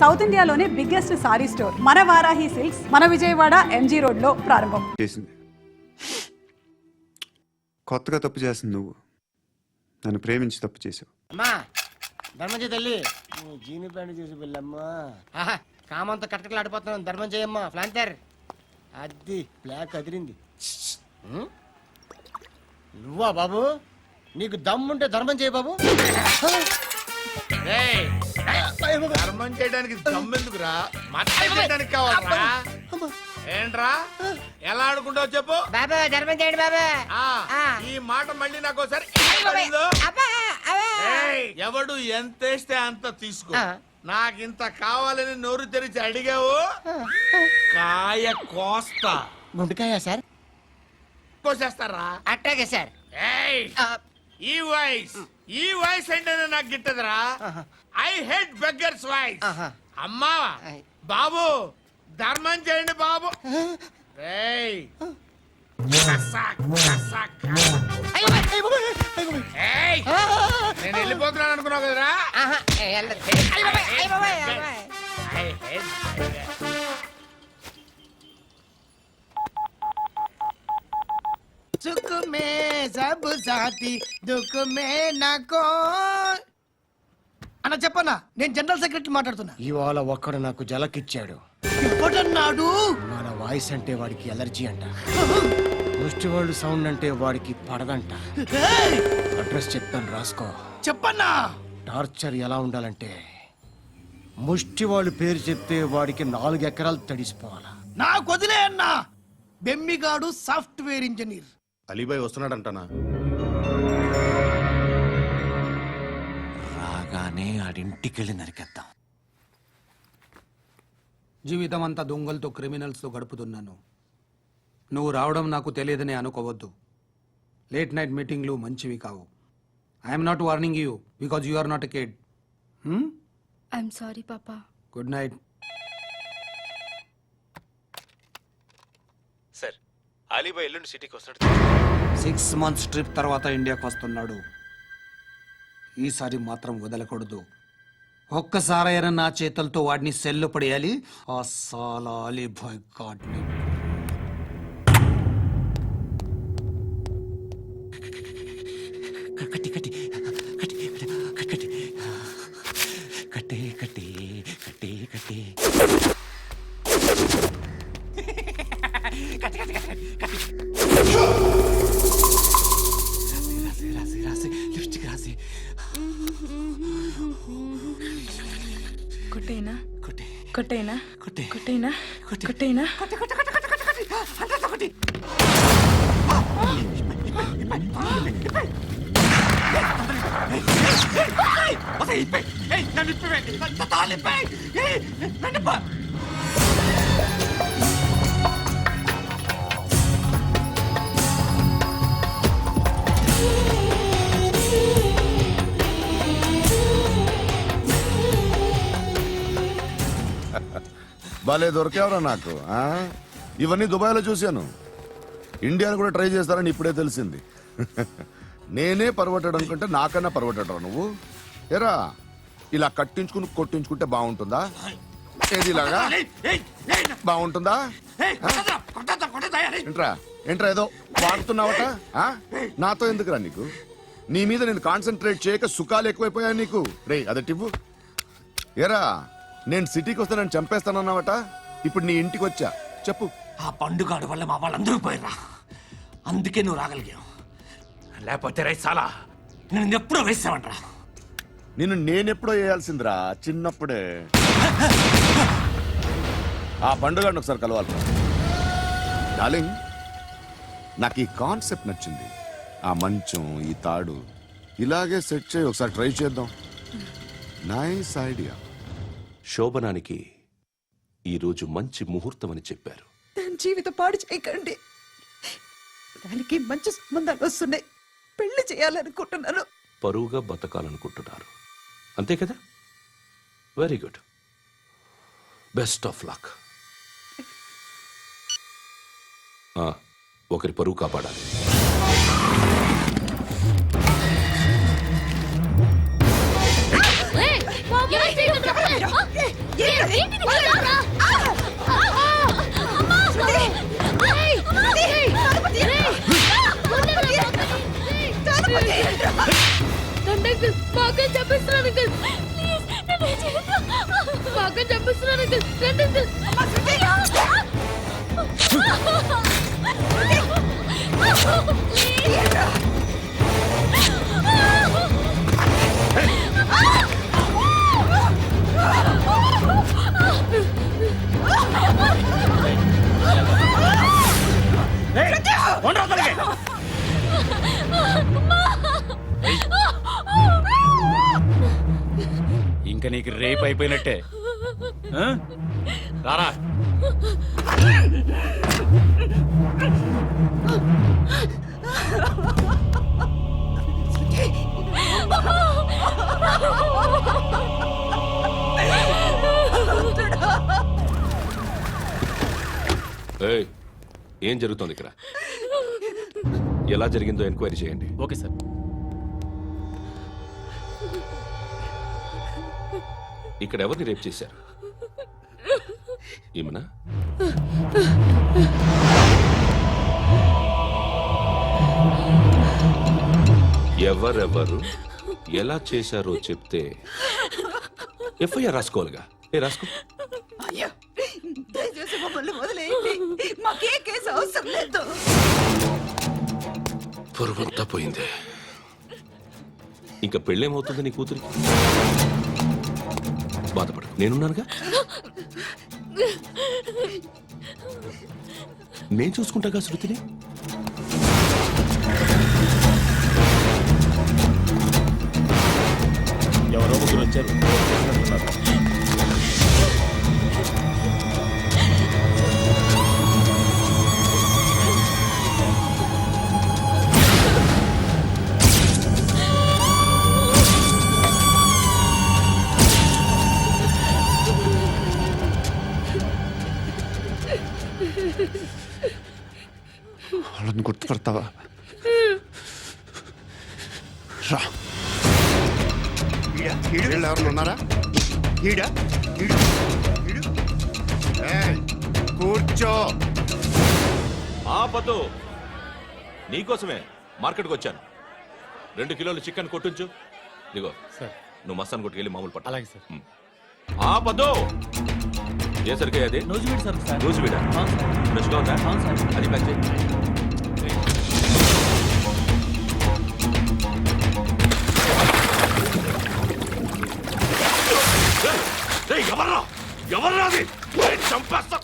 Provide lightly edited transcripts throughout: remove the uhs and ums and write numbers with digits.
South ఇండియాలోనే biggest sorry store మన Varahi silks మన విజయవాడ ఎంజీ రోడ్ లో ప్రారంభం చేసింది. కొత్తగా తప్పు చేసింది నువ్వు. నన్ను ప్రేమించి తప్పు చేసావు. అమ్మా ధర్మం తల్లి జీని ప్యాంట్ చూసి వెళ్ళమ్మా. కామంతో కట్టకలాడిపోతున్నాను. ధర్మం చేయమ్మా. ఫ్లాంతర్ అది బ్లాక్ అదిరింది. నువ్వా బాబు? నీకు దమ్ముంటే ధర్మం చేయ బాబు. ధర్మం చేయడానికి దమ్మెందుకురా? మతం చేయడానికి కావాలరా? ఏంట్రా ఎలా ఆడుకుంటావు చెప్పు. బాబా ధర్మం చేయండి బాబా. ఈ మాట మళ్ళీ నాకు ఒకసారి ఎవడు ఎంత వేస్తే అంత తీసుకో. నాకింత కావాలని నోరు తెరిచి అడిగావు, కాయ కోస్తా. గుండెకాయ సార్? కోసేస్తారా? అట్టాగే సార్. ఈ వాయిస్ అంటేనే నాకు గిట్టదురా. I hate beggars voice. అమ్మా బాబు ధర్మం చేయండి బాబు. నేను వెళ్ళిపోతున్నాను అనుకున్నావు కదరా. సుఖ మే సబ్ సాథీ దుఃఖ మే నాకో. అన్న చెప్పన్నా, నేను జనరల్ సెక్రటరీ మాట్లాడుతున్నా. ఇవాళ ఒక్కడు నాకు జలకిచ్చాడు. ఇప్పుడన్నాడు మన వాయిస్ అంటే వాడికి ఎలర్జీ అంట. ముష్టి వాళ్ళు సౌండ్ అంటే వాడికి పడదంట. అడ్రస్ చెప్తాను రాసుకో. చెప్పన్నా. టార్చర్ ఎలా ఉండాలంటే ముష్టి వాళ్ళు పేరు చెప్తే వాడికి 4 ఎకరాలు తడిసిపోవాలా. నాకు వదిలే అన్నా. బెమ్మిగాడు సాఫ్ట్వేర్ ఇంజనీర్. అలీబాయ్ వస్తున్నాడంటనా? రాగానే ఆడింటికెళ్ళి నరికేద్దాం. జీవితం అంతా దొంగలతో క్రిమినల్స్తో గడుపుతున్నాను. నువ్వు రావడం నాకు తెలియదని అనుకోవద్దు. లేట్ నైట్ మీటింగ్లు మంచివి కావు. I'm not warning you because you are not a kid. I'm sorry పాపా. Good night. సార్, అలీబాయ్ ఎల్లుండి సిటీకి వస్తాడు. 6 months ట్రిప్ తర్వాత ఇండియాకి వస్తున్నాడు. ఈసారి మాత్రం వదలకూడదు. ఒక్కసారైనా నా చేతులతో వాడిని సెల్లు పడేయాలి. ఆ సాలా అలీబాయ్ గాడ్ని. కట్టి కట్టి కట్టి కట్టి కట్టి కట్టి కట్టి కట్టి కొట్టేనా కొట్టి కొట్టేనా కొట్టి కొట్టేనా కొట్టి కొట్టేనా భలే దొరికేవరా నాకు. ఇవన్నీ దుబాయ్లో చూశాను. ఇండియాలో కూడా ట్రై చేస్తారని ఇప్పుడే తెలిసింది. నేనే పర్వటాడు అనుకుంటే నాకన్నా పర్వటాడు నువ్వు. ఎరా ఇలా కట్టించుకుని కొట్టించుకుంటే బాగుంటుందా? ఏది ఇలాగా బాగుంటుందా? ఏంట్రా ఏంట్రా ఏదో వాడుతున్నావట. నాతో ఎందుకురా నీకు? నీ మీద నేను కాన్సన్ట్రేట్ చేయక సుఖాలు ఎక్కువైపోయాయి నీకు. రే అదటివ్వు. ఎరా నేను సిటీకి వస్తే నన్ను చంపేస్తానన్నావట. ఇప్పుడు నీ ఇంటికి వచ్చా. చెప్పు. ఆ పండుగాడు వల్ల మా వాళ్ళందరూ పోయిరా. అందుకే నువ్వు రాగలిగావు. లేకపోతే రైసాలా నేను ఎప్పుడో వేసావంట్రా. నేనెప్పుడో వేయాల్సిందిరా చిన్నప్పుడే. ఆ పండుగను ఒకసారి కలవాలి డార్లింగ్. నాకు ఈ కాన్సెప్ట్ నచ్చింది. ఆ మంచం ఈ తాడు ఇలాగే సెట్ చేయి. ఒకసారి ట్రై చేద్దాం. Nice idea. శోభనానికి ఈరోజు మంచి ముహూర్తం అని చెప్పారు. దాని జీవితం పాడు చేయకండి. దానికి మంచి సంబంధాలు వస్తున్నాయి. పెళ్లి చేయాలనుకుంటున్నాను. పరువుగా బతకాలనుకుంటున్నారు అంతే కదా? Very good. Best of luck. ఒకరి పరువు కాపాడాలి. ఏమైంది? ఇంకా నీకు రేపు అయిపోయినట్టే ఆ? రారా ఏయ్, ఏం జరుగుతోంది ఇక్కడ? ఎలా జరిగిందో ఎంక్వైరీ చేయండి. Okay sir. ఇక్కడ ఎవరిని రేప్ చేశారు? ఈమెనా? ఎవరెవరు ఎలా చేశారో చెప్తే ఎఫ్ఐఆర్ రాసుకోవాలిగా. రాసుకో. అయ్యో దయచేసి మమ్మల్ని వదిలేయండి, మాకే కేసు అవసరం లేదు. పొరువంతా పోయింది. ఇంకా పెళ్ళేమవుతుంది నీ కూతురికి? బాధపడు, నేనున్నానుగా. నేను చూసుకుంటాగా శృతిని. ఎవరో ముగ్గురు వచ్చారు. వాళ్ళని గుర్తుపడతావా? రా. వీళ్ళు ఎవరు ఉన్నారా? కూర్చో. ఆపదు. నీకోసమే మార్కెట్కి వచ్చాను. 2 కిలోలు చికెన్ కొట్టించు. ఇదిగో సార్. నువ్వు మస్తాన్ కొట్టుకెళ్ళి మామూలు పట్టు. అలాగే సార్. ఆపదు. ఏ సరికే అది? నూజివీడు సార్. నూజివీడా? ఫ్రెష్గా ఉందా? అది ప్యాక్ చేయి. ఎవర్రా ఎవర్రా అది? చంపేస్తా.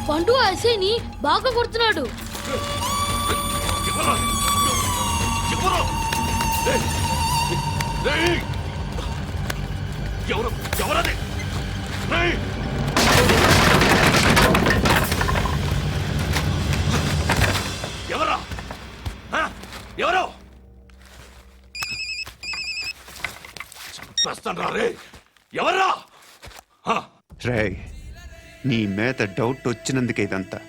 పండు ఐసేని బాగా కొడుతున్నాడు. ఎవరది? ఎవరా? ఎవరు? చంపేస్తాను రా రే. ఎవర్రా? రేయ్, నీ మీద డౌట్ వచ్చినందుకే ఇదంతా.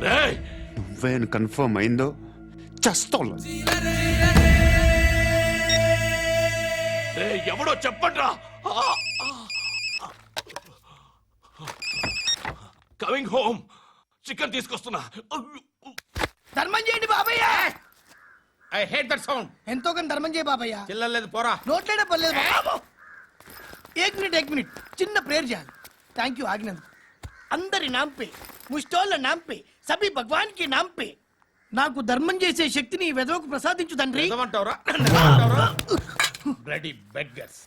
రేయ్, నువ్వేను కన్ఫర్మ్ అయిందో చేస్తావు. ఎవడో చెప్పండ్రా. Coming home. చికెన్ తీసుకొస్తున్నా. ధర్మం చేయండి బాబయ్య. I hate that sound. ఎంతో కానీ ధర్మం చేయ బాబయ్య. చిల్లలేదు పోరా. నోట్లేడే పర్లేదు బాబు. एक मिनट చిన్న ప్రేయర్ చేయాలి. థ్యాంక్ యూ ఆగినందుకు. అందరి నామ్ పే, ముష్టోళ్ళ నామ్ పే, సభీ భగవాన్ కి నామ్ పే నాకు ధర్మం చేసే శక్తిని ఈ వెదవకు ప్రసాదించు తండ్రి. ఏమంటావురా? Bloody beggars.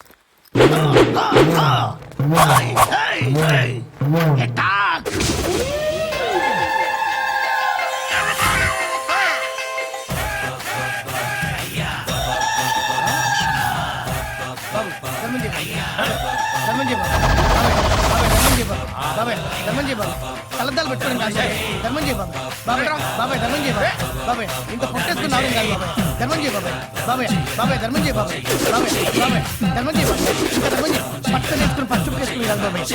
ధర్మం చేయ బాబు. ధర్మం చేయ బాబు. ధర్మం చేయ బాబు. బాబాయ్ ధర్మం చేయి బాబాయ్ కళ్ళద్దాలు పెట్టుకోవడం కాదు బాబాయ్ ధర్మం చేయి బాబాయ్ బాబాయ్ బాబాయ్ ధర్మం చేయి బాబాయ్ బాబాయ్ ఇంత పొట్టేసుకున్నావు కాదు బాబాయ్ ధర్మం చేయి బాబాయ్ బాబాయ్ బాబాయ్ ధర్మం చేయి బాబాయ్ బాబాయ్ బాబాయ్ ధర్మం చేయి బాబాయ్ ఇంకా ధర్మం చేయి పట్టణ వేసుకుని పచ్చి వేసుకుని కాదు బాబాయ్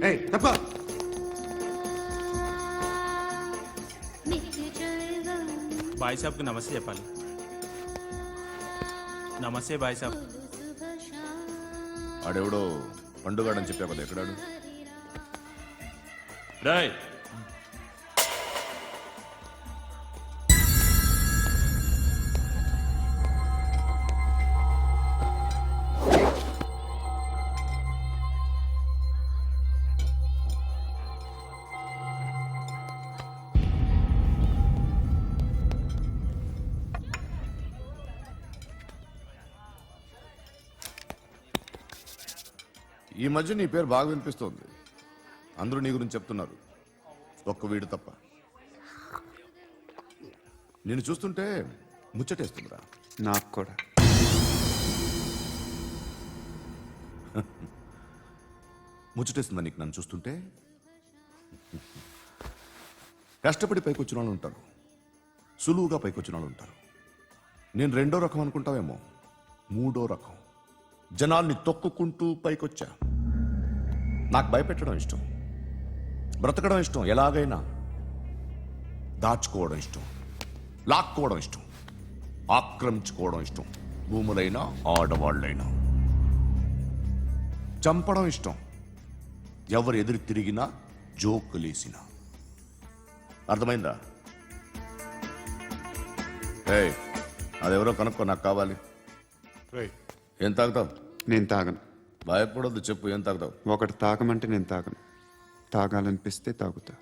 ఏయ్ తప్ప బాయ్ సాబ్కి నమస్తే చెప్పాలి. నమస్తే బాయ్ సాబ్. ఆడెవడో పండుగాడని చెప్పా కదా, ఎక్కడాడు? రాయ్ ఈ మధ్య నీ పేరు బాగా వినిపిస్తోంది. అందరూ నీ గురించి చెప్తున్నారు, ఒక్క వీడు తప్ప. నేను చూస్తుంటే ముచ్చటేస్తుందిరా. నాకు కూడా. ముచ్చటేస్తుందా నీకు నన్ను చూస్తుంటే? కష్టపడి పైకొచ్చిన వాళ్ళు ఉంటారు, సులువుగా పైకొచ్చిన వాళ్ళు ఉంటారు. నేను రెండో రకం అనుకుంటావేమో, మూడో రకం. జనాల్ని తొక్కుకుంటూ పైకొచ్చా. నాకు భయపెట్టడం ఇష్టం, బ్రతకడం ఇష్టం, ఎలాగైనా దాచుకోవడం ఇష్టం, లాక్కోవడం ఇష్టం, ఆక్రమించుకోవడం ఇష్టం. భూములైనా ఆడవాళ్ళైనా చంపడం ఇష్టం, ఎవరు ఎదురు తిరిగినా జోకులేసినా. అర్థమైందా? ఏయ్, అదెవరో కనుక్కో, నాకు కావాలి. ఏం తాగుతావు? నేను తాగను. భయపడొద్దు, చెప్పు ఏం తాగుతావు? ఒకటి తాగమంటే నేను తాగను, తాగాలనిపిస్తే తాగుతా.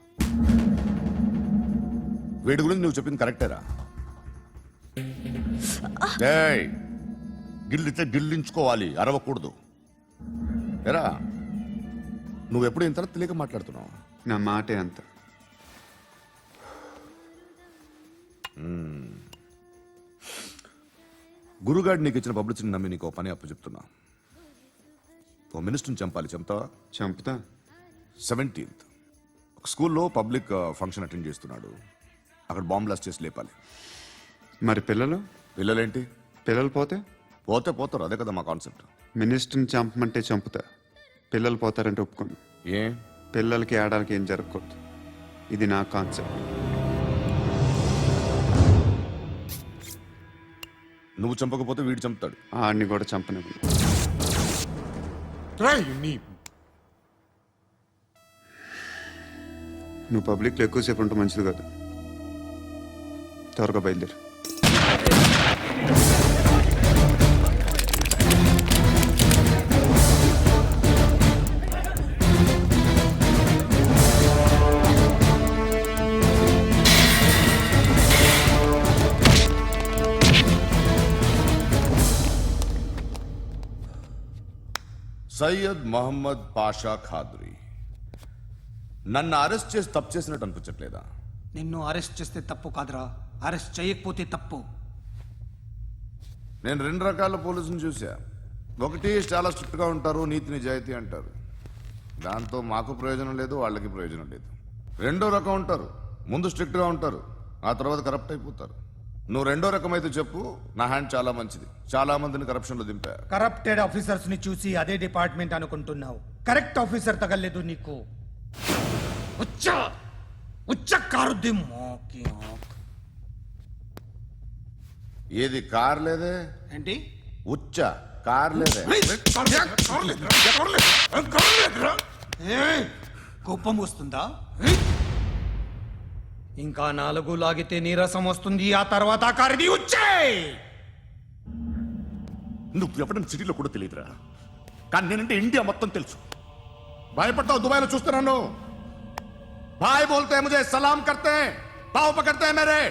వీడి గురించి నువ్వు చెప్పింది కరెక్టేరా? ఏయ్, గిల్లితే గిల్లించుకోవాలి, అరవకూడదు. ఎరా, నువ్వెప్పుడు ఇంత తెలియక మాట్లాడుతున్నావు? నా మాటే అంత. గురుగాడు నీకు ఇచ్చిన పబ్లిసిటీని నమ్మి నీకు పని అప్పు చెప్తున్నా. ఓ మినిస్టర్ని చంపాలి, చంపుతావా? చంపుతా. 17th ఒక స్కూల్లో పబ్లిక్ ఫంక్షన్ అటెండ్ చేస్తున్నాడు, అక్కడ బాంబ్ బ్లాస్ట్ చేసి లేపాలి. మరి పిల్లలు? పిల్లలేంటి? పిల్లలు పోతే పోతే పోతారు, అదే కదా మా కాన్సెప్ట్. మినిస్టర్ని చంపమంటే చంపుతా, పిల్లలు పోతారంటే ఒప్పుకోను. ఏ? పిల్లలకి ఆడాలకి ఏం జరగకూడదు, ఇది నా కాన్సెప్ట్. నువ్వు చంపకపోతే వీడు చంపుతాడు. ఆడిని కూడా చంపనివ్వను. నువ్వు పబ్లిక్లో ఎక్కువసేపు ఉంటే మంచిది కాదు. త్వరగా బయలుదేరు. సయ్యద్ మహమ్మద్ పాషా ఖాద్రీ. నన్ను అరెస్ట్ చేసి తప్పు చేసినట్టు అనిపించట్లేదా? నిన్ను అరెస్ట్ చేస్తే తప్పు కాదురా, అరెస్ట్ చేయకపోతే తప్పు. నేను 2 రకాల పోలీసుని చూసా. ఒకటి చాలా స్ట్రిక్ట్గా ఉంటారు, నీతి నిజాయితీ అంటారు, దాంతో మాకు ప్రయోజనం లేదు, వాళ్ళకి ప్రయోజనం లేదు. రెండో రకం ఉంటారు, ముందు స్ట్రిక్ట్గా ఉంటారు, ఆ తర్వాత కరప్ట్ అయిపోతారు. నువ్వు రెండో రకం అయితే చెప్పు, నా హ్యాండ్ చాలా మంచిది, చాలా మందిని కరప్షన్లో దింపా. కరప్టెడ్ ఆఫీసర్స్ ని చూసి అదే డిపార్ట్మెంట్ అనుకుంటున్నావు, కరెక్ట్ ఆఫీసర్ తగలేదు నీకు. ఏది కార్ లేదే? ఏంటి? ఉచ్చ కార్ లేదే? కోపం వస్తుందా? ఇంకా 4 లాగితే నీరసం వస్తుంది, ఆ తర్వాత కారిది వచ్చే. నువ్వు ఎవడని సిటీలో కూడా తెలియదురా, కానీ నేనంటే ఇండియా మొత్తం తెలుసు. భయపడతావు? దుబాయ్లో చూస్తున్నాను, భాయ్ బోల్తే ముజే సలాం కర్తే పావు పకర్తే మేరే.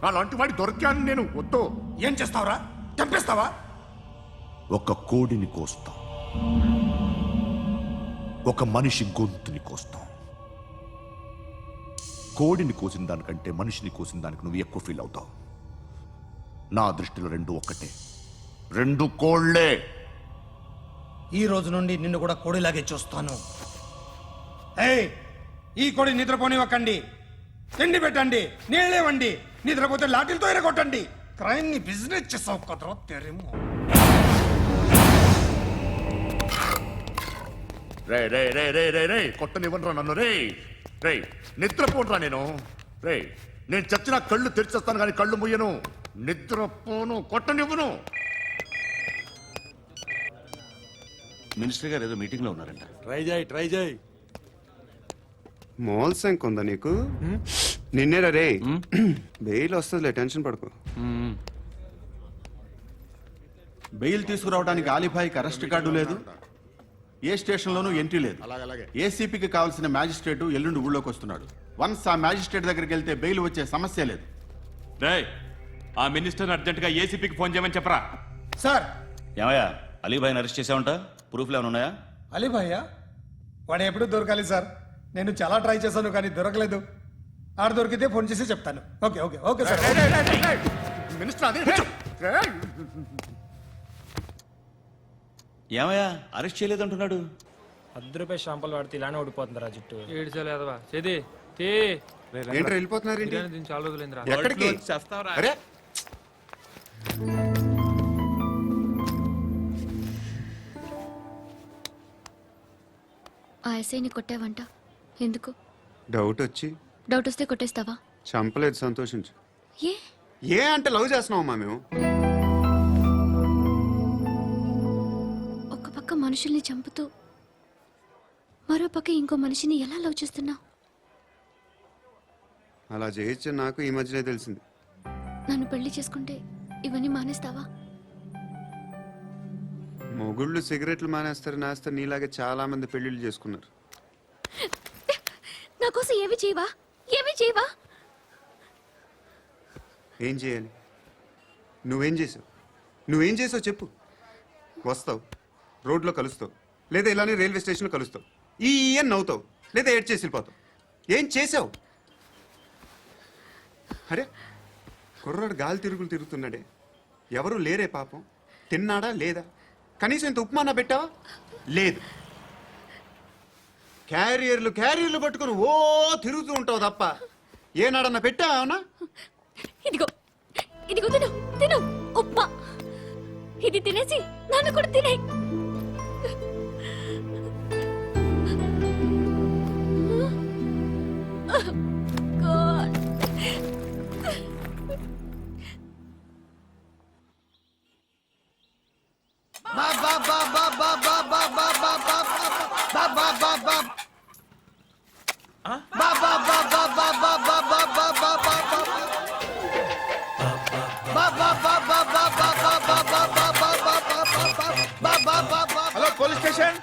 అలాంటి వాడి దొరికాను నేను. వద్దు. ఏం చేస్తావురా? చంపేస్తావా? ఒక కోడిని కోస్తాం, ఒక మనిషి గొంతుని కోస్తాం. కోడిని కోసిన దానికంటే మనిషిని కోసిన దానికి నువ్వు ఎక్కువ ఫీల్ అవుతావు. నా దృష్టిలో 2 ఒక్కటే, 2 కోళ్లే. ఈ రోజు నుండి నిన్ను కూడా కోడిలాగే చూస్తాను. ఏయ్, ఈ కోడి నిద్రపోనివ్వకండి. తిండి పెట్టండి, నీళ్ళేవండి. నిద్రపోతే లాఠీలతో ఎరగొట్టండి. క్రైమ్ ని బిజినెస్ చేసావు కదరా తెరేమో. రే రే రే రే రే రే కొట్టనివ్వనరా నన్ను. రే రే నిద్రపోనరా నేను. రే నేను చచ్చిన కళ్ళు తెరిచేస్తాను కానీ కళ్ళు ముయ్యను. నిద్రపోను, కొట్టనివ్వను. మినిస్టర్ గారు ఏదో మీటింగ్ లో ఉన్నారంట. ట్రై చేయి. మోల్ సంక్ ఉందా నీకు? నిన్నేరా రే. బెయిల్ వస్తుందిలే, టెన్షన్ పడుకో. బెయిల్ తీసుకురావడానికి ఆలిభాయికి అరెస్ట్ కార్డు లేదు, ఏ స్టేషన్లోనూ ఎంట్రీ లేదు. ఏసీపీకి కావాల్సిన మ్యాజిస్ట్రేటు ఎల్లుండి ఊళ్ళోకి వస్తున్నాడు. వన్స్ ఆ మ్యాజిస్ట్రేట్ దగ్గరికి వెళ్తే బెయిల్ వచ్చే సమస్య లేదు. రేయ్, ఆ మినిస్టర్ అర్జెంట్ గా ఏసీపీకి ఫోన్ చేయమని చెప్పరా. సార్, ఏమయ్యా, అలీభాయిని అరెస్ట్ చేసావంట? ప్రూఫ్లు ఏమైనా ఉన్నాయా? అలీ భయ్యా వాడు ఎప్పుడు దొరకాలి సార్. నేను చాలా ట్రై చేశాను కానీ దొరకలేదు. ఆడ దొరికితే ఫోన్ చేసి చెప్తాను. Okay okay okay sir. Minister అదే ఏమయ్యా, అరెస్ట్ చేయలేదంటున్నాడు. ₹10 షాంపూలు వాడితే ఇలానే ఓడిపోతుంది రా జుట్టు. ఏడ్చలేదవా చేది ఏంట్రా వెళ్ళిపోతున్నారు ఏంటి? దీన్ని చాలా రోజులైందిరా. ఎక్కడికి? అరే ఆ ఎస్ఐని కొట్టావంట, ఎందుకు? డౌట్ వచ్చి. డౌట్ వస్తే కొట్టేస్తావా? చంపలేదు, సంతోషించు. ఏ ఏ అంటే లవ్ చేస్తున్నావమ్మా మేము. ఒక పక్క మనుషుల్ని చంపుతూ మరో పక్క ఇంకో మనిషిని ఎలా లవ్ చేస్తున్నావు? అలా చేయొచ్చు నాకు ఈ మధ్యనే తెలిసింది. నన్ను పెళ్లి చేసుకుంటే ఇవన్నీ మానేస్తావా? మొగుళ్ళు సిగరెట్లు మానేస్తారు, నేస్తారు. నీలాగే చాలా మంది పెళ్లిళ్ళు చేసుకున్నారు. నా కోసం ఏమి చేయవా? ఏమి చేయవా? ఏం చేయాలి? నువ్వేం చేసావు? నువ్వేం చేసావు చెప్పు. వస్తావు, రోడ్లో కలుస్తావు, లేదా ఇలానే రైల్వే స్టేషన్లో కలుస్తావు. ఈ అని నవ్వుతావు, లేదా ఏడ్ చేసి వెళ్ళిపోతావు. ఏం చేసావు? అరే కుర్రాడు గాలి తిరుగులు తిరుగుతున్నాడే, ఎవరు లేరే పాపం. తిన్నాడా లేదా? కనీసం ఇంత ఉప్మానా పెట్టావా? లేదు. క్యారియర్లు పట్టుకుని ఓ తిరుగుతూ ఉంటావు తప్ప ఏనాడన్నా పెట్టావా? అవునా? ఇదిగో ఇదిగో తిను తిను ఉప్మా. ఇది తినేసి నన్ను కూడా తినే. Hello police station.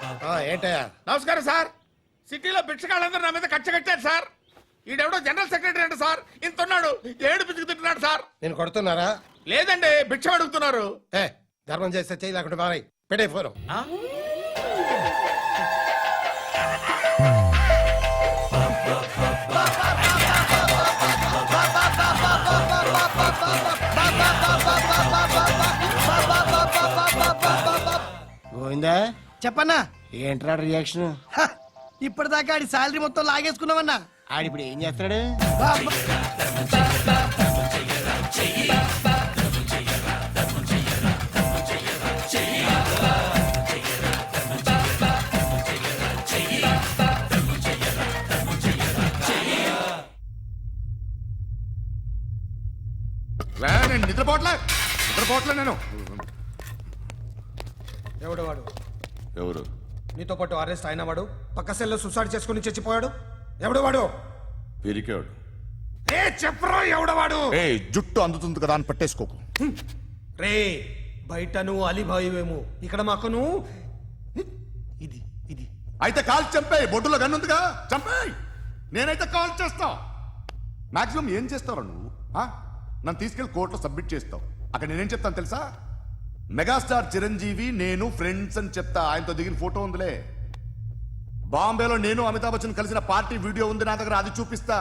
ఏంటయ్యా? నమస్కారం సార్. సిటీలో బిచ్చగాళ్ళందరూ నా మీద కచ్చ కట్టారు సార్. ఈడెవడో జనరల్ సెక్రటరీ అంట సార్. ఇంత ఉన్నాడు, ఏడు పిచ్చుకు తింటున్నాడు సార్. నేను కొడుతున్నారా? లేదండి, భిక్ష అడుగుతున్నారు. ఏ ధర్మం చేస్తే చేయి, లేకుంటే మారాయి. పెట్టే ఫోను. గోవిందా, చెప్పన్నా. ఏంట్రా రియాక్షన్? ఇప్పటిదాకా ఆడి శాలరీ మొత్తం లాగేసుకున్నావన్నా. ఆడిప్పుడు ఏం చేస్తున్నాడు? నేను నిద్రపోవట్లే నేను. ఎవడు వాడు? ఎవరు? నీతో పాటు అరెస్ట్ అయిన వాడు, పక్క సెల్లో సూసైడ్ చేసుకుని చచ్చిపోయాడు. ఎవడు వాడు? పిరికాడు. ఏ చెప్పరా ఎవడవాడు? ఏ జుట్టు అందుతుంది కదా అని పట్టేసుకోకు. రే బయట నువ్వు అలీభాయివేమో, ఇక్కడ మాకు నువ్వు ఇది ఇది. అయితే కాల్ చంపేయి. బొడ్డులో గన్నుందిగా, చంపేయి. నేనైతే కాల్ చేస్తా. మాక్సిమం ఏం చేస్తావు నువ్వు? నన్ను తీసుకెళ్లి కోర్టులో సబ్మిట్ చేస్తావు. అక్కడ నేనేం చెప్తాను తెలుసా? మెగాస్టార్ చిరంజీవి నేను ఫ్రెండ్స్ అని చెప్తా. ఆయనతో దిగిన ఫోటో ఉందిలే. బాంబేలో నేను అమితాబ్ బచ్చన్ కలిసిన పార్టీ వీడియో ఉంది నా దగ్గర, అది చూపిస్తా.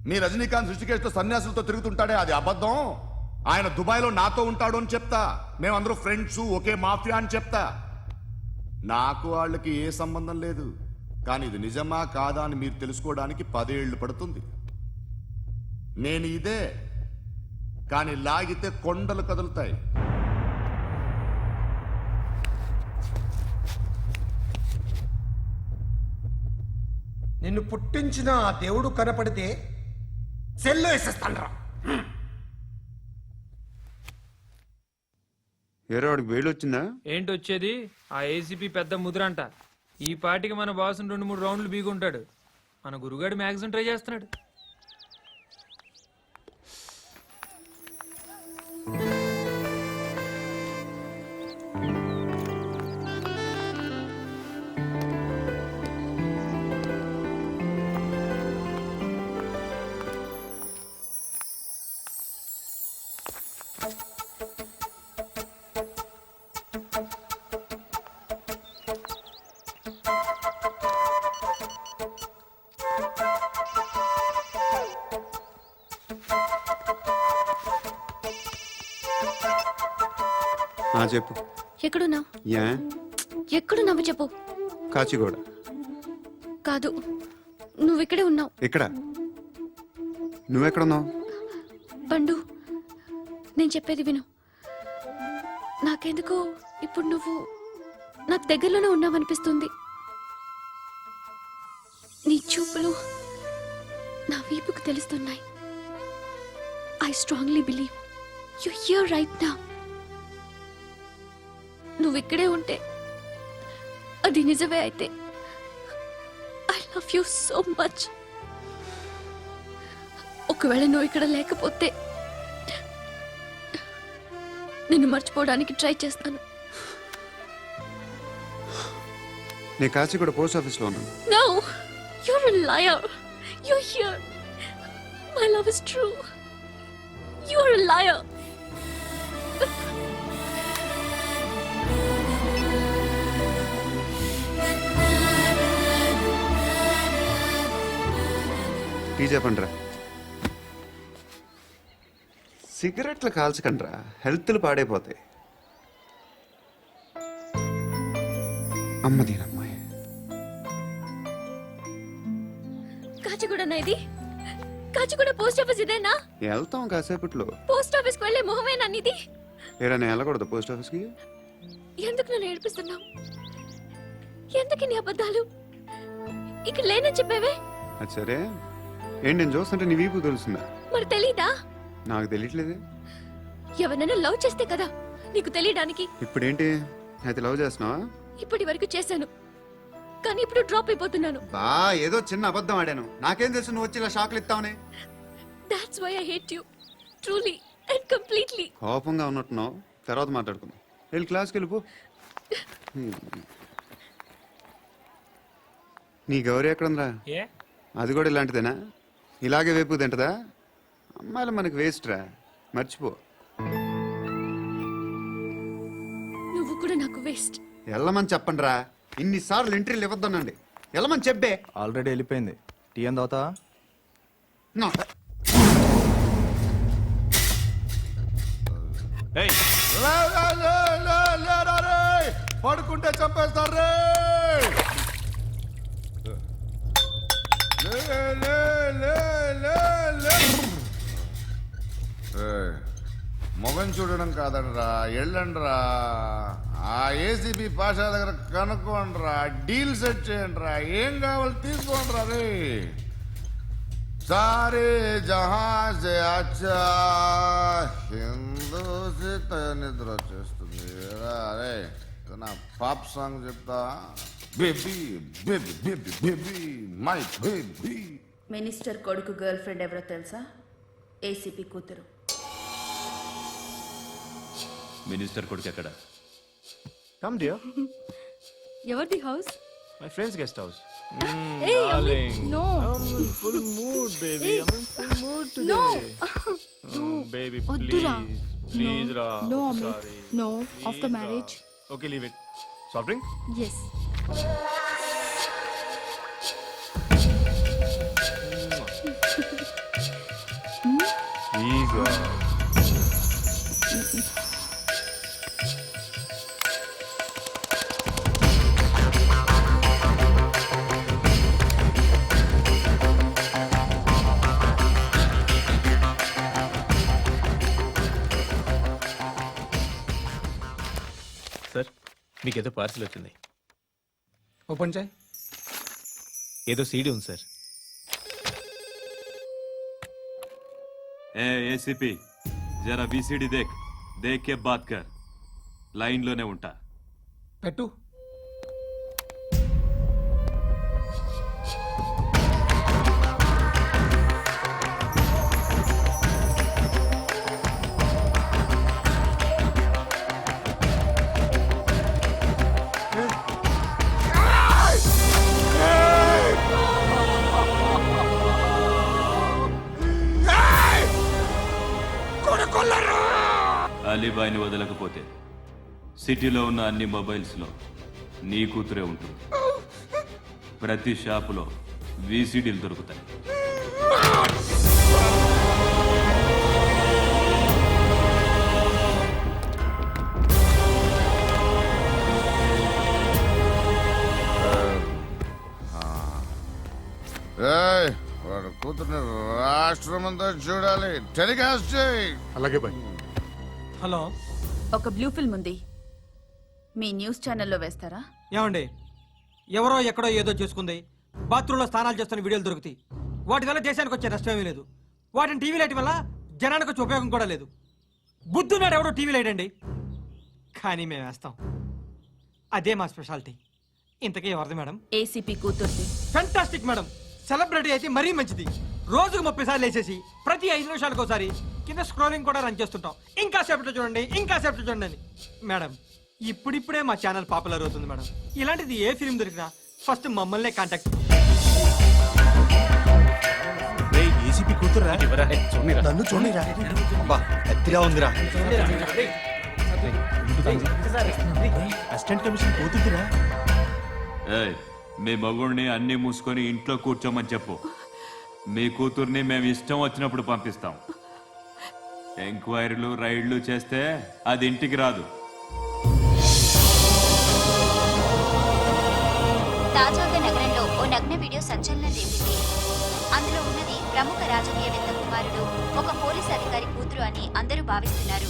మీ రజనీకాంత్ ఋషికేష్తో సన్యాసులతో తిరుగుతుంటాడే, అది అబద్ధం. ఆయన దుబాయ్లో నాతో ఉంటాడు అని చెప్తా. మేమందరూ ఫ్రెండ్స్, ఒకే మాఫియా అని చెప్తా. నాకు వాళ్ళకి ఏ సంబంధం లేదు. కానీ ఇది నిజమా కాదా అని మీరు తెలుసుకోవడానికి 10 ఏళ్ళు పడుతుంది. నేను ఇదే, కానీ లాగితే కొండలు కదులుతాయి. నిన్ను పుట్టించిన ఆ దేవుడు కనపడితే సెల్లో వేసేస్తాను. ఏరో వాడికి వేలు వచ్చిందా? ఏంటి వచ్చేది? ఆ ఏసీపీ పెద్ద ముద్రంట. ఈ పాటికి మన బాసును 2-3 రౌండ్లు బీగుంటాడు. మన గురుగాడు మ్యాక్సిమం ట్రై చేస్తున్నాడు. చెప్పు. ఎక్కడున్నావు? యా ఎక్కడున్నావు చెప్పు. కాచిగూడ. కాదు, నువ్వు ఇక్కడే ఉన్నావు. ఇక్కడ నువ్వెక్కడున్నావు? పండు, నేను చెప్పేది విను. నాకెందుకో ఇప్పుడు నువ్వు నాకు దగ్గరలోనే ఉన్నావనిపిస్తుంది. నీ చూపులు నా వీపుకు తెలుస్తున్నాయి. I strongly believe you here right now. నువ్వు ఇక్కడే ఉంటే అది నిజమే అయితే I love you so much. ఒకవేళ నువ్వు ఇక్కడ లేకపోతే నిన్ను మర్చిపోవడానికి ట్రై చేస్తాను. నేను కాచిగూడ పోస్ట్ ఆఫీస్లో ఉన్నాను. No, you're a liar. You're here. My love is true. You're a liar. Tea చెప్పండిరా. సిగరెట్లు కాల్చకండ్రా, హెల్త్లు పాడైపోతాయి. అమ్మదీనమ్మాయి. కాచిగూడనా ఇది? కాచిగూడ పోస్ట్ ఆఫీస్ ఇదేనా? వెళ్తాం కాసేపట్లో. పోస్ట్ ఆఫీస్ కు వెళ్ళే మొహమేనా నీది? ఏరా నేను వెళ్ళకూడదు పోస్ట్ ఆఫీస్కి? ఎందుకు నన్ను ఏడిపిస్తున్నావు? ఎందుకు నీ అబద్ధాలు? ఇక్కడ లేనని చెప్పేవే. అది సరే, ఏంటి నేను చూస్తుంటే నీ వీపు తెలుస్తుందా? మరి తెలీదా? నాకు తెలియట్లేదు. ఎవరైనా లవ్ చేస్తే కదా నీకు తెలియడానికి. ఇప్పుడేంటి అయితే లవ్ చేస్తున్నావా? ఇప్పటి వరకు చేశాను, కానీ ఇప్పుడు డ్రాప్ అయిపోతున్నాను. బా ఏదో చిన్న అబద్ధం ఆడాను. నాకేం తెలుసు నువ్వు వచ్చి ఇలా షాక్లు ఇస్తావని. That's why I hate you. Truly and completely. కోపంగా ఉన్నట్టున్నావు, తర్వాత మాట్లాడుకుందాం. వెళ్ళి క్లాస్కి వెళ్ళిపో. నీ గౌరీ ఎక్కడుందా? ఏ అది కూడా ఇలాంటిదేనా? ఇలాగే వేపు తింటదా? అమ్మాయిలు మనకి వేస్ట్ రా, మర్చిపో. నువ్వు కూడా నాకు వేస్ట్. వెళ్ళమని చెప్పండి రా. ఇన్నిసార్లు ఎంట్రీలు ఇవ్వద్దనండి. వెళ్ళమని చెప్పే. ఆల్రెడీ వెళ్ళిపోయింది. టీ ఏం తాగుతావా? పడుకుంటే చంపేస్తారు. మొగం చూడడం కాదండ్రా, వెళ్ళండ్రా. ఆ ఏసీబీ పాషా దగ్గర కనుక్కోండ్రా, డీల్ సెట్ చేయండిరా, ఏం కావాలి తీసుకోండిరా. రే సారే జహా సే అచ్చా హిందూ నిద్ర వచ్చేస్తుంది. అరే నా పాప్ సాంగ్ చెప్తా. Baby baby baby baby my baby. Minister కొడుకు గర్ల్ ఫ్రెండ్ ఎవరో తెలుసా? ఏసీపీ కూతురు. మినిస్టర్ కొడుకు ఎక్కడ? Come dear. ఎవరిది house? My friends guest house. Hey, no. Full mood, baby. I'm in full mood today. No. Baby, వద్దురా. please. Please, Ra. No, Sorry. no. Please, After Ra. marriage. Okay, leave it. Soft drink? Yes. Eager. మీకేదో parcel వచ్చింది. Open చేయి. ఏదో CD ఉంది sir. ACP జరా VCD దేక్ కే bath కర్. Line లోనే ఉంటా. పెట్టు. అలీబాయిని వదలకపోతే సిటీలో ఉన్న అన్ని మొబైల్స్లో నీ కూతురే ఉంటుంది. ప్రతి షాపులో వీసీడీలు దొరుకుతాయి. వాడు కూతుర్ని రాష్ట్రం అంతా చూడాలి. టెలికాస్ట్ చేయి. అలాగే బాయ్. హలో, ఒక బ్లూ ఫిల్మ్ ఉంది, మీ న్యూస్ ఛానల్లో వేస్తారా? ఏమండి, ఎవరో ఎక్కడో ఏదో చేసుకుంది, బాత్రూంలో స్నానాలు చేస్తున్న వీడియోలు దొరుకుతాయి. వాటి వల్ల దేశానికి వచ్చే నష్టమేమీ లేదు. వాటిని టీవీ లైట్ వల్ల జనానికి వచ్చే ఉపయోగం కూడా లేదు. బుద్ధున్నాడు ఎవడో టీవీ లైట్ అండి, కానీ మేము వేస్తాం. అదే మా స్పెషాలిటీ. ఇంతకీ ఎవరిది మేడం? ఏసీపీ కూతుర్ది. Fantastic madam. సెలబ్రిటీ అయితే మరీ మంచిది. రోజుకు 30 సార్లు వేసేసి ప్రతి 5 నిమిషాలకు ఒకసారి కింద స్క్రోలింగ్ కూడా రన్ చేస్తుంటాం. ఇంకా సేపట్లో చూడండి, ఇంకా సేపట్లో చూడండి అని. మేడం, ఇప్పుడిప్పుడే మా ఛానల్ పాపులర్ అవుతుంది మేడం. ఇలాంటిది ఏ ఫిల్మ్ దొరికినా ఫస్ట్ మమ్మల్నే కాంటాక్ట్. ఏసీపీ కూతురా? నన్ను చూడరా, ఎత్తిగా ఉందిరా. అసిస్టెంట్ కమిషన్ కూతురా? మీ మగుడిని అన్ని మూసుకొని ఇంట్లో కూర్చోమని చెప్పు. మీ కూతుర్ని మేము ఇష్టం వచ్చినప్పుడు పంపిస్తాం. ఎంక్వైరీలు రైడ్లు చేస్తే అది ఇంటికి రాదు. తాజాగా నగరంలో ఓ నగ్న వీడియో సంచలనం రేపింది. అందులో ఉన్నది ప్రముఖ రాజకీయవేత్త కుమారుడు, ఒక పోలీస్ అధికారి కూతురు అని అందరూ భావిస్తున్నారు.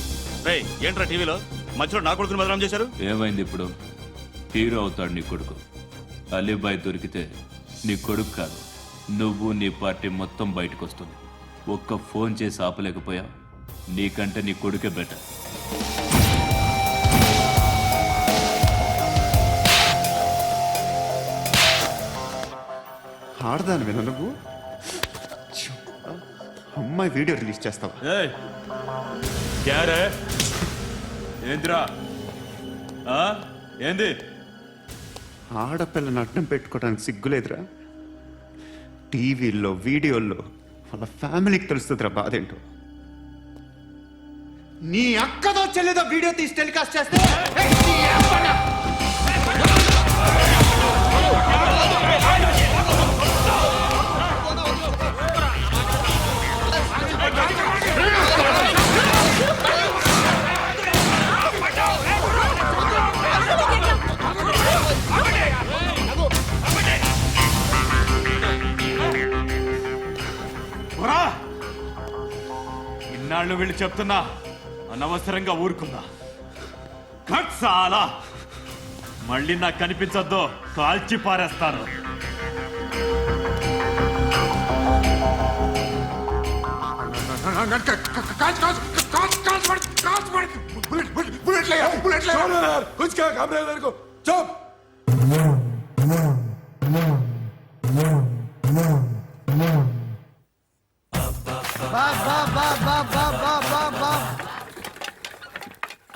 ఏంట్రా టీవీలో మధ్యలో నా కొడుకుని బదనాం చేశారు? ఏమైంది ఇప్పుడు? హీరో అవుతాడు నీ కొడుకు. అలీబాయ్ దొరికితే నీ కొడుకు కాదు, నువ్వు నీ పార్టీ మొత్తం బయటకు వస్తుంది. ఒక్క ఫోన్ చేసి ఆపలేకపోయా, నీకంటే నీ కొడుకే బెటర్. ఆడదాని విన నువ్వు అమ్మాయి వీడియో రిలీజ్ చేస్తావా? ఏంద్రా ఏంది? ఆడపిల్లని అడ్డం పెట్టుకోవడానికి సిగ్గులేదురా? టీవీల్లో వీడియోల్లో వాళ్ళ ఫ్యామిలీకి తెలుస్తుందిరా బాధేంటో. నీ అక్కదో చెల్లిదో వీడియో తీసి టెలికాస్ట్ చేస్తే ఇన్నాళ్ళు వీళ్ళు చెప్తున్నా అనవసరంగా ఊరుకుందా. చాలా మళ్ళీ నాకు కనిపించద్దు, కాల్చి పారేస్తాను.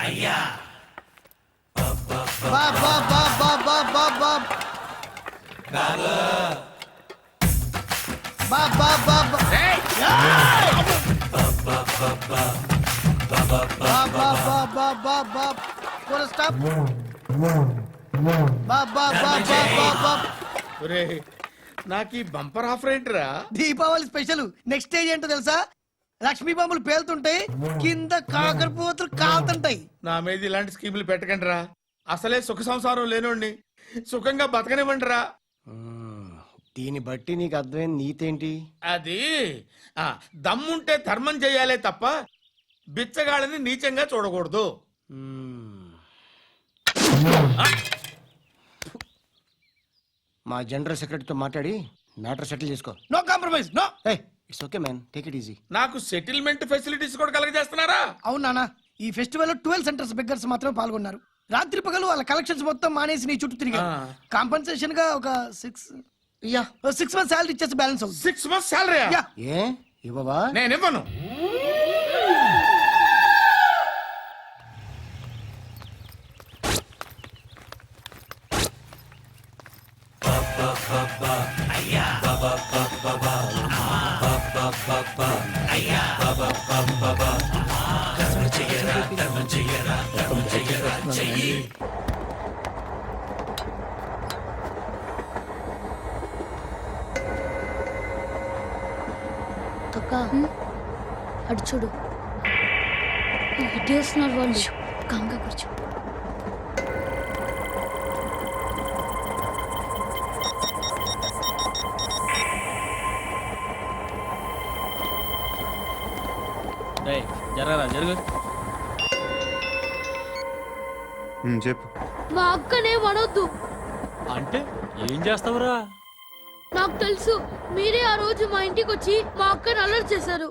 అయ్యా నాకు ఈ బంపర్ ఆఫర్ ఏంటిరా? దీపావళి స్పెషల్. నెక్స్ట్ స్టేజ్ ఏంటో తెలుసా? లక్ష్మీ బాంబులు పేలుతుంటాయి, కింద కాకరపోతులు కాలుతుంటాయి. నా మీద ఇలాంటి స్కీములు పెట్టకండి రా. అసలే సుఖ సంసారం లేనోడిని సుఖంగా బతకనివ్వండిరా. దీన్ని బట్టి నీకు అర్థమైన నీతేంటి? అది దమ్ముంటే ధర్మం చెయ్యాలే తప్ప బిచ్చగాళ్ళని నీచంగా చూడకూడదు. మా జనరల్ సెక్రటరీతో మాట్లాడి మ్యాటర్ సెటిల్ చేసుకో. No compromise no. It's okay man, take it easy. నాకు సెటిల్మెంట్ ఫెసిలిటీస్ కూడా కలగజేస్తున్నారా? అవును నాన్న, ఈ ఫెస్టివల్ లో 12 సెంటర్స్ బెగ్గర్స్ మాత్రమే పాల్గొన్నారు. రాత్రి పగలు వాళ్ళ కలెక్షన్స్ మొత్తం మానేసి నీ చుట్టూ తిరిగారు. కాంపన్సేషన్ గా ఒక 6 మంత్స్ సాలరీ ఇచ్చేసి బ్యాలెన్స్ అవుతుంది. 6 months salary? ఏ ఇవ్వవా? నేను ఇవ్వను. అక్క అటు చూడు, ఇటు వస్తున్నారు వాళ్ళు. కంగా కూర్చో. జరగరా జరుగు. చెప్పు. మా అక్కనే వనొద్దు. అంటే ఏం చేస్తావురా? నాకు తెలుసు, మీరే ఆ రోజు మా ఇంటికి వచ్చి మా అక్కని అలర్ట్ చేశారు.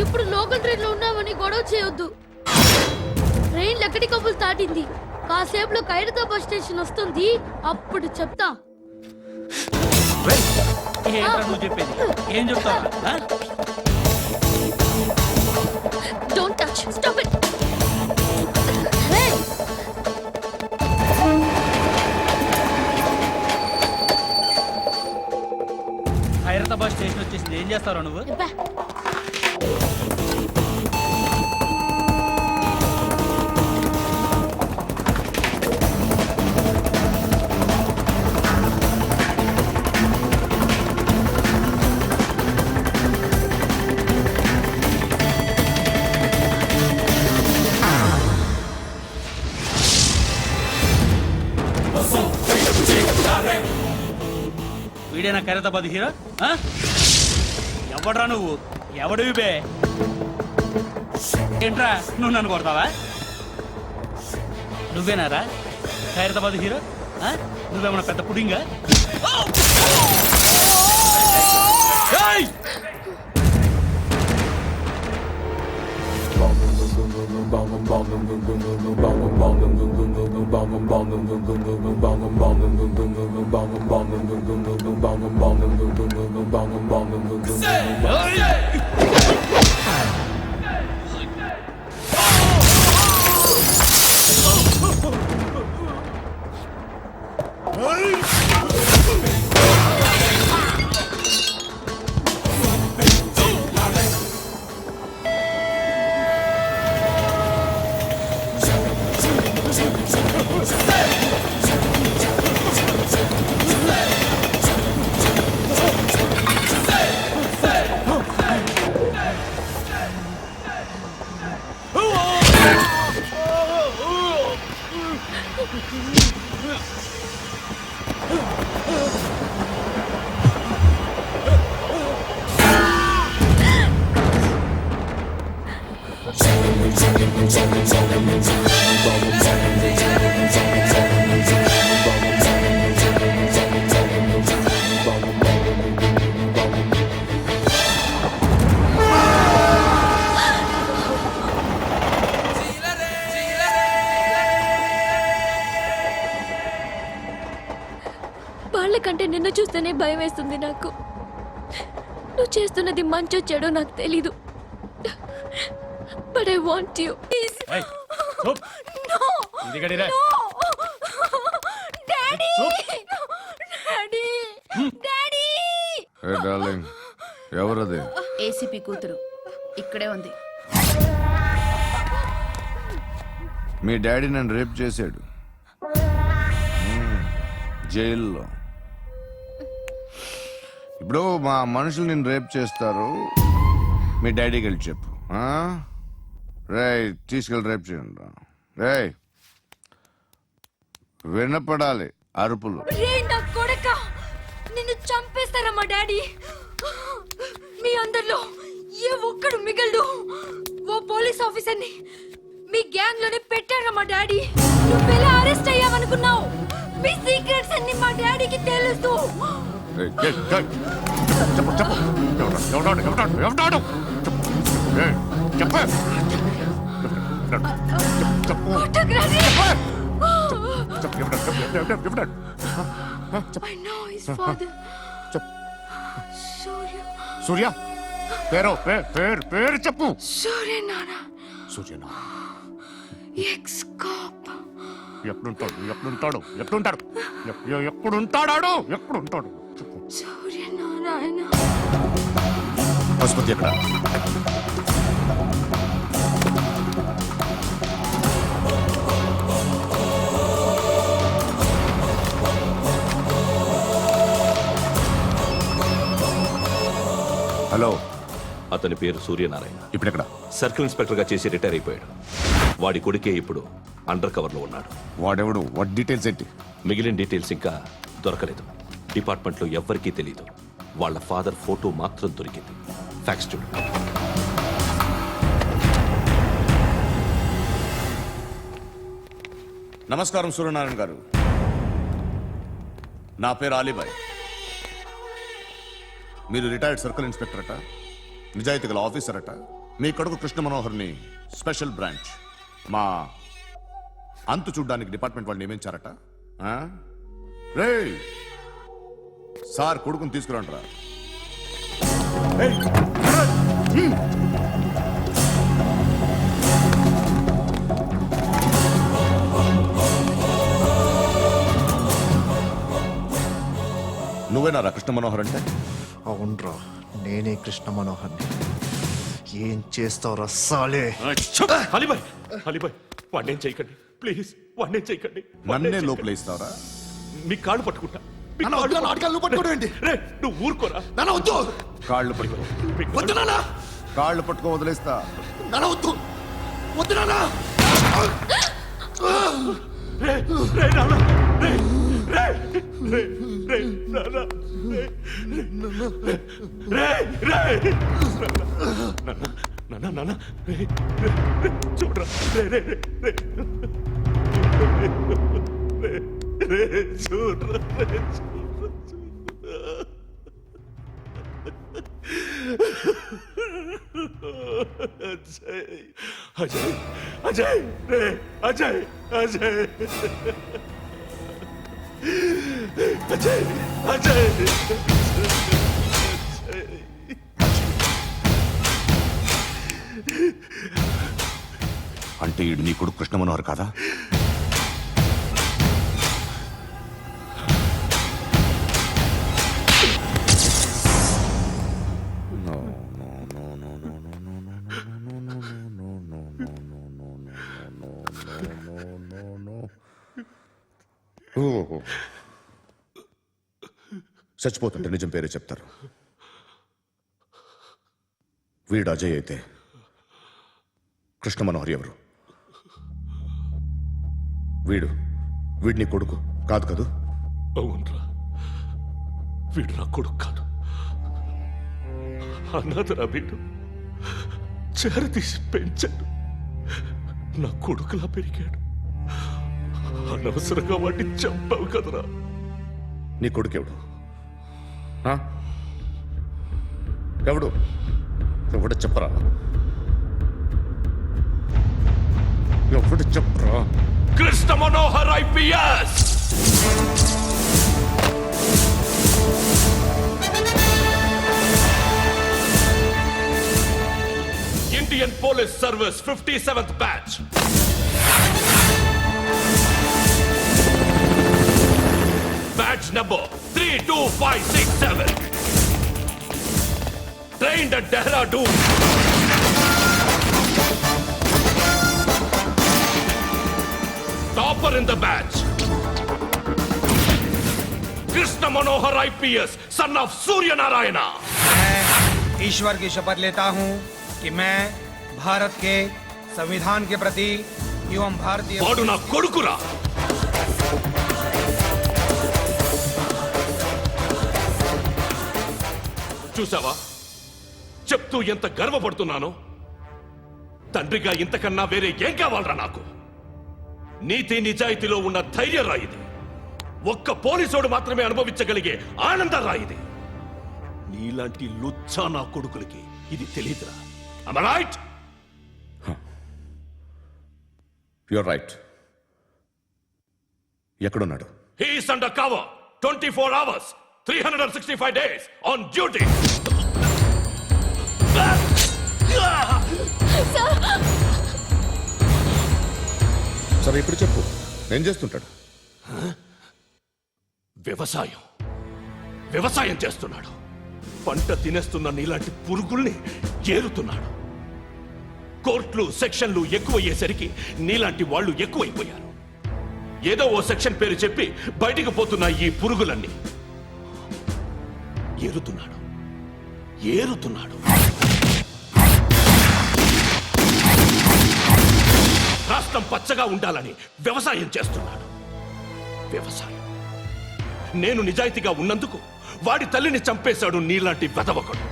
ఇప్పుడు లోకల్ ట్రైన్ లో ఉన్నామని గొడవ చేయొద్దు. ట్రైన్ లక్కడి కప్పులు దాటింది. కాసేపులో ఖైరతాబాద్ స్టేషన్ వస్తుంది, అప్పుడు చెప్తా. నువ్వు చెప్పేది ఏం చెప్తావా? Don't touch, stop it. Khairatabad station వచ్చేసింది, ఏం చేస్తావు నువ్వు? వీడేనా ఖైరతాబాద్ హీరో? ఎవడ్రా నువ్వు? ఎవడివి బే? ఏంట్రా నువ్వు నన్ను కొడతావా? నువ్వేనారా ఖైరతాబాద్ హీరో? నువ్వేమన్నా పెద్ద పుడింగా? వాళ్ళకంటే నిన్ను చూస్తేనే భయం వేస్తుంది నాకు. నువ్వు చేస్తున్నది మంచో చెడో నాకు తెలీదు. But I want you. Please. Hey, stop. No. ఇదిగడి రా. Daddy. Daddy. Daddy. ఏ డార్లింగ్, ఎవరది? ఏసీపీ కూతురు ఇక్కడే ఉంది. మీ డాడీ నన్ను రేప్ చేశాడు జైల్లో. ఇప్పుడు మా మనుషులు నిన్ను రేప్ చేస్తారు, మీ డాడీకి వెళ్ళి చెప్పు. రేయ్ తీసుకెళ్ళి రేప్ చేయండి. రేయ్ వినపడాలి అరుపులు. నా కొడక, నిన్ను చంపేస్తారా మా డాడీ? మీ అందరిలో ఏ ఒక్కడు మిగలడు. ఓ పోలీస్ ఆఫీసర్ని మీ గ్యాంగ్ లోనే పెట్టాడు మా డాడీ. నువ్వెలా అరెస్ట్ అయ్యావనుకున్నావు? మీ సీక్రెట్స్ అన్ని మా డాడీకి తెలుసు. I know his father. Surya. సూర్య పేరు పేరు చెప్పు. Suryanara. సూర్యనా Ex-cop. ఎప్పుడుంటాడు చెప్పు. సూర్యనారాయణ. ఆసుపత్రి ఎక్కడ? హలో, అతని పేరు సూర్యనారాయణ. ఇప్పుడెక్కడ? సర్కిల్ ఇన్స్పెక్టర్ గా చేసి రిటైర్ అయిపోయాడు. వాడి కొడుకే ఇప్పుడు అండర్ కవర్ లో ఉన్నాడు. వాడెవడు? వాట్ డీటెయిల్స్ ఏంటి? మిగిలిన డీటెయిల్స్ ఇంకా దొరకలేదు. డిపార్ట్మెంట్ లో ఎవ్వరికీ తెలియదు. వాళ్ళ ఫాదర్ ఫోటో మాత్రం దొరికింది. ఫ్యాక్స్ చూడు. నమస్కారం సూర్యనారాయణ గారు. నా పేరు అలీబాయ్. మీరు రిటైర్డ్ సర్కిల్ ఇన్స్పెక్టర్ అట, నిజాయితీ గల ఆఫీసర్ అట. మీ కొడుకు కృష్ణ మనోహర్ని స్పెషల్ బ్రాంచ్ మా అంతు చూడ్డానికి డిపార్ట్మెంట్ వాళ్ళు నియమించారట. రే సార్, కొడుకుని తీసుకురండిరా. నువ్వేనారా కృష్ణ మనోహర్ అంటే? అవునరా, నేనే కృష్ణ మనోహర్ని. ఏం చేస్తావురా సాలే? అలీబాయ్, అలీబాయ్, వాడినేం చేయకండి ప్లీజ్, వాడినేం చేయకండి. నన్నే లోపల ఇస్తావరా? మీ కాళ్ళు పట్టుకుంటా. నువ్వు ఊరుకోరా. కాళ్ళు పట్టుకో. కాళ్ళు పట్టుకో వదిలేస్తా. చూడరా, అజయ్, అజయ్, అజయ్, అజయ్, అజయ్, అజయ్. అంటే ఈడు నీ కొడుకు కృష్ణ మనోహర్ కాదా? చచ్చిపోతుంటే నిజం పేరే చెప్తారు. వీడు అజయ్ అయితే కృష్ణ మనోహర్ ఎవరు? వీడిని కొడుకు కాదు కదూ? అవునరా, వీడు నా కొడుకు కాదు. అనాథరా వీడు. చేరతీసి పెంచాడు. నా కొడుకులా పెరిగాడు. అనవసరంగా వాడిని చంపావు కదరా. నీ కొడుకెవడు? ఎవడు? ఎవడు చెప్పరా? ఎవడు చెప్పరా? Krishna Manohar IPS. Indian police service 57th batch. Batch number 32567. Trained at Dehradun. Topper in the batch. Krishna Manohar IPS, son of Surya Narayana. मैं ईश्वर की शपथ लेता हूँ कि मैं भारत के संविधान के प्रति एवं भारतीय वाडु ना कोडुकुरा. చూసావా, చెప్తూ ఎంత గర్వపడుతున్నానో. తండ్రిగా ఇంతకన్నా వేరే ఏం కావాలరా నాకు? నీతి నిజాయితీలో ఉన్న ధైర్యం రా ఇది. ఒక్క పోలీసోడు మాత్రమే అనుభవించగలిగే ఆనందం రా ఇది. నీలాంటి లుచ్చా నా కొడుకులకి ఇది తెలియదురా. Am I right? You're right. ఎక్కడున్నాడు? He is under cover 24 hours 365 days on duty. సరే ఇప్పుడు చెప్పు, ఏం చేస్తుంటాడు? వ్యవసాయం చేస్తున్నాడు. పంట తినేస్తున్న నీలాంటి పురుగుల్ని ఏరుతున్నాడు. కోర్టులు సెక్షన్లు ఎక్కువయ్యేసరికి నీలాంటి వాళ్ళు ఎక్కువైపోయారు. ఏదో ఓ సెక్షన్ పేరు చెప్పి బయటికి పోతున్న ఈ పురుగులన్నీ ఏరుతున్నాడు. రాష్ట్రం పచ్చగా ఉండాలని వ్యవసాయం చేస్తున్నాడు. నేను నిజాయితీగా ఉన్నందుకు వాడి తల్లిని చంపేశాడు నీలాంటి వెధవకుడు.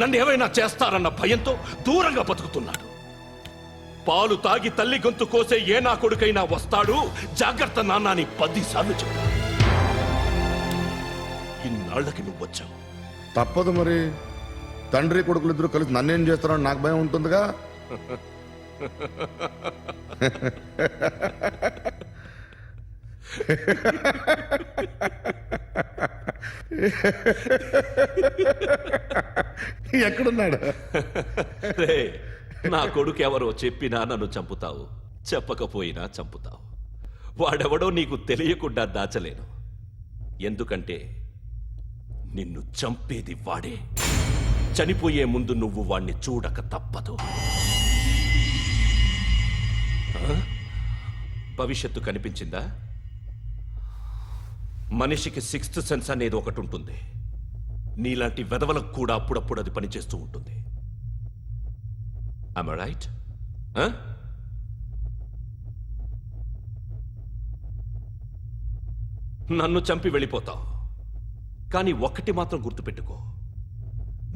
నన్ను ఏమైనా చేస్తారన్న భయంతో దూరంగా బతుకుతున్నాడు. పాలు తాగి తల్లి గొంతు కోసే ఏ నా కొడుకైనా వస్తాడు, జాగ్రత్త నాన్న అని 10 సార్లు చెప్పాడు. ఇన్నాళ్ళకి నువ్వు వచ్చావు. తప్పదు మరి. తండ్రి కొడుకులు ఇద్దరు కలిసి నన్నేం చేస్తారని నాకు భయం ఉంటుందిగా. ఎక్కడున్నాడు? నా కొడుకు ఎవరో చెప్పినా నన్ను చంపుతావు, చెప్పకపోయినా చంపుతావు. వాడెవడో నీకు తెలియకుండా దాచలేను. ఎందుకంటే నిన్ను చంపేది వాడే. చనిపోయే ముందు నువ్వు వాణ్ణి చూడక తప్పదు. భవిష్యత్తు కనిపించిందా? మనిషికి 6th సెన్స్ అనేది ఒకటి ఉంటుంది. నీలాంటి వెధవలకు కూడా అప్పుడప్పుడు అది పనిచేస్తూ ఉంటుంది. Am I right? నన్ను చంపి వెళ్ళిపోతావు. కానీ ఒక్కటి మాత్రం గుర్తుపెట్టుకో,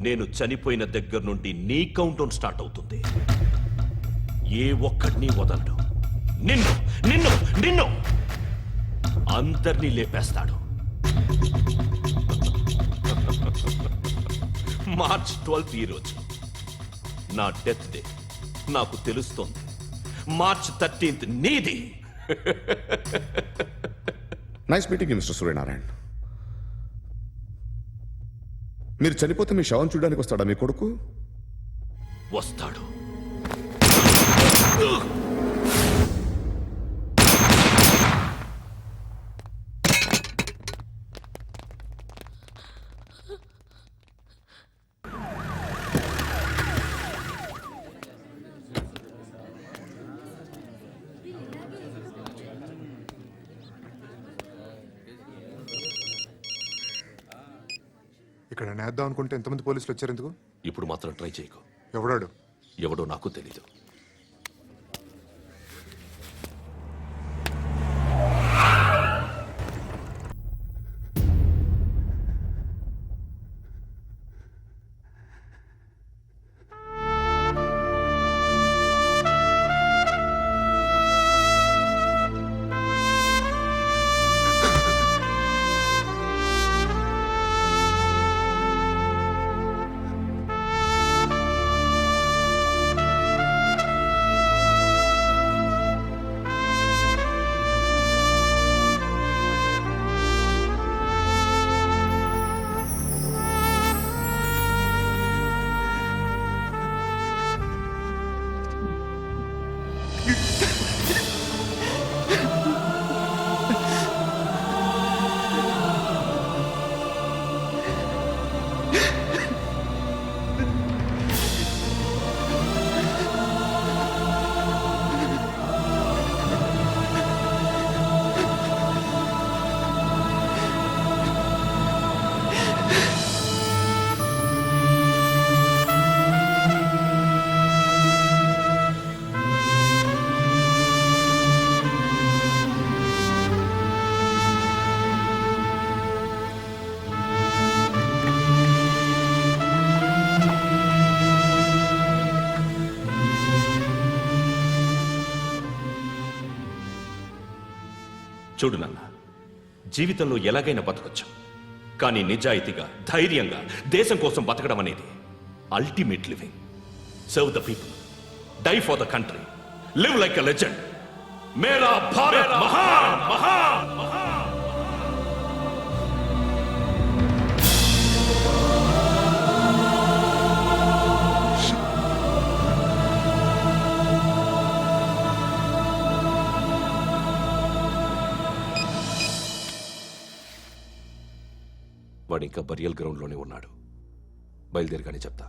నేను చనిపోయిన దగ్గర నుండి నీ కౌంటౌన్ స్టార్ట్ అవుతుంది. ఏ ఒక్కడిని వదలడు. నిన్ను అందరినీ లేపేస్తాడు. మార్చ్ 12 ఈ రోజు నా డెత్ డే. నాకు తెలుస్తోంది. మార్చ్ 13 నీది. Nice meeting mister Suryanarayana. మీరు చనిపోతే మీ శవం చూడడానికి వస్తాడా మీ కొడుకు? వస్తాడు. ఇక్కడ నేద్దాం అనుకుంటే ఎంతమంది పోలీసులు వచ్చారు ఎందుకు? ఇప్పుడు మాత్రం ట్రై చేయకు. ఎవడో నాకు తెలీదు. చూడు నాన్న, జీవితంలో ఎలాగైనా బతకొచ్చు, కానీ నిజాయితీగా ధైర్యంగా దేశం కోసం బతకడం అనేది ultimate living. Serve the people, die for the country, live like a legend. మేరా భారత్ మహాన్ మహాన్ మహాన్. వాడు ఇంకా బరియల్ గ్రౌండ్లోనే ఉన్నాడు. బయలుదేరగానే చెప్తా.